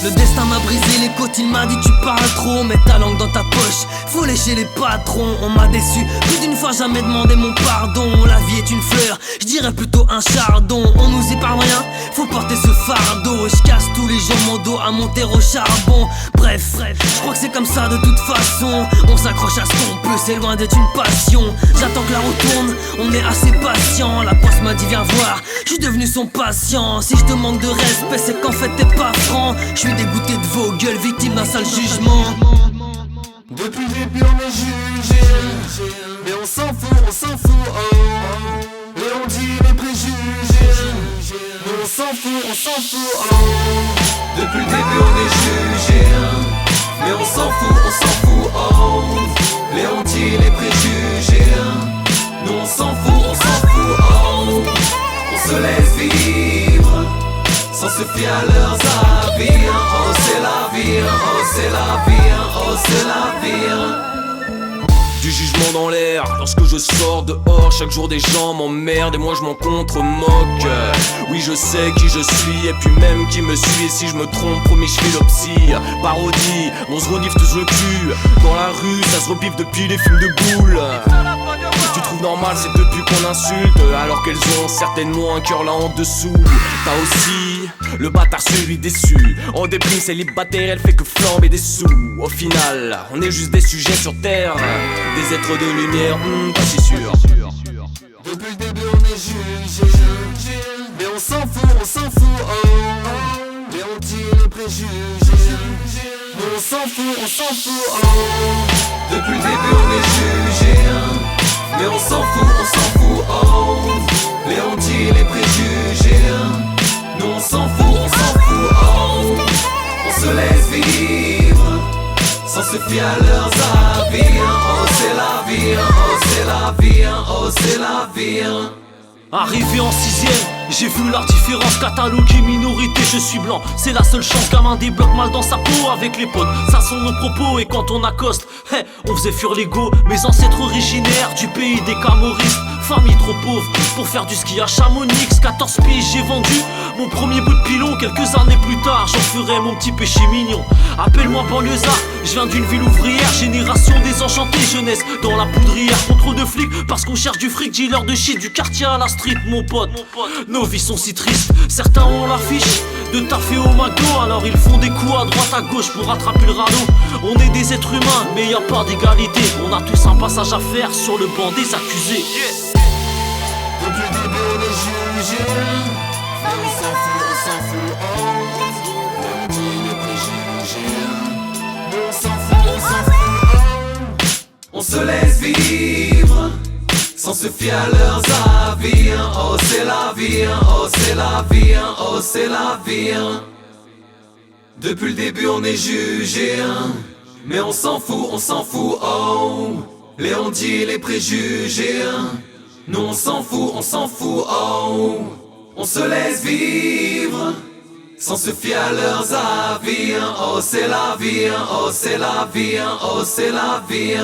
Le destin m'a brisé les côtes, il m'a dit tu parles trop. Mets ta langue dans ta poche, faut lécher les patrons. On m'a déçu, plus d'une fois jamais demandé mon pardon. La vie est une fleur, je dirais plutôt un chardon. On nous épargne rien, faut porter ce fardeau. Je casse tous les jours mon dos à monter au charbon. Bref, je crois que c'est comme ça de toute façon. On s'accroche à ce qu'on peut, c'est loin d'être une passion. J'attends que la roue tourne, on est assez patient. La poste m'a dit viens voir, je suis devenu son patient. Si je te manque de respect, c'est qu'en fait t'es pas franc. Je suis dégoûté de vos gueules, victime d'un sale jugement. Depuis le début on est jugé, mais on s'en fout, oh. Et on dit les préjugés, mais on s'en fout, oh. Depuis le début on est jugé, mais on s'en fout, oh. Et on dit les préjugés, nous on s'en fout, oh. On se laisse vivre, sans se fier à leurs avis. Oh c'est la vie, oh c'est la vie, oh c'est la vie. Du jugement dans l'air, lorsque je sors dehors, chaque jour des gens m'emmerdent et moi je m'en contre-moque. Oui je sais qui je suis et puis même qui me suit. Et si je me trompe, promis je fais l'opsie. Parodie, on se renifle tous le cul. Dans la rue, ça se repiffe depuis les films de boules. Tu trouves normal, c'est depuis qu'on insulte, alors qu'elles ont certainement un cœur là en dessous. T'as aussi le bâtard celui déçu. En déprime célibataire, elle fait que flamber des sous. Au final, on est juste des sujets sur terre, des êtres de lumière, pas si sûr. Depuis le début on est jugé, mais on s'en fout, oh. Et on dit les préjugés, mais on s'en fout, oh. Depuis le début on est jugé, mais on s'en fout, oh. Et on dit les préjugés, nous on s'en fout, oh. On se laisse vivre, sans se fier à leurs avis. Oh c'est la vie, oh c'est la vie, oh c'est la vie. Arrivé en 6ème, j'ai vu la différence, cataloguée minorité, je suis blanc. C'est la seule chance, gamin débloque mal dans sa peau avec les potes. Ça sont nos propos et quand on accoste, on faisait fuir l'ego. Mes ancêtres originaires du pays des Camoristes, famille trop pauvre pour faire du ski à Chamonix. 14 piges j'ai vendu mon premier bout de pilon. Quelques années plus tard j'en ferai mon petit péché mignon. Appelle-moi banlieusard, je viens d'une ville ouvrière. Génération désenchantée, jeunesse dans la poudrière. Contrôle de flics parce qu'on cherche du fric. Dealer de shit du quartier à la street mon pote. Nos vies sont si tristes, certains ont l'affiche de taffer au McDo. Alors ils font des coups à droite à gauche pour rattraper le radeau. On est des êtres humains mais y a pas d'égalité. On a tous un passage à faire sur le banc des accusés. Depuis le début on est jugé, mais on s'en fout, oh. On dit les préjugés, mais on s'en fout, oh. On se laisse vivre, sans se fier à leurs avis. Oh c'est la vie, oh c'est la vie, oh c'est la vie. Depuis le début on est jugé, mais on s'en fout, oh. Les on dit les préjugés, nous on s'en fout, oh. On se laisse vivre, sans se fier à leurs avis. Oh c'est la vie, oh c'est la vie, oh c'est la vie.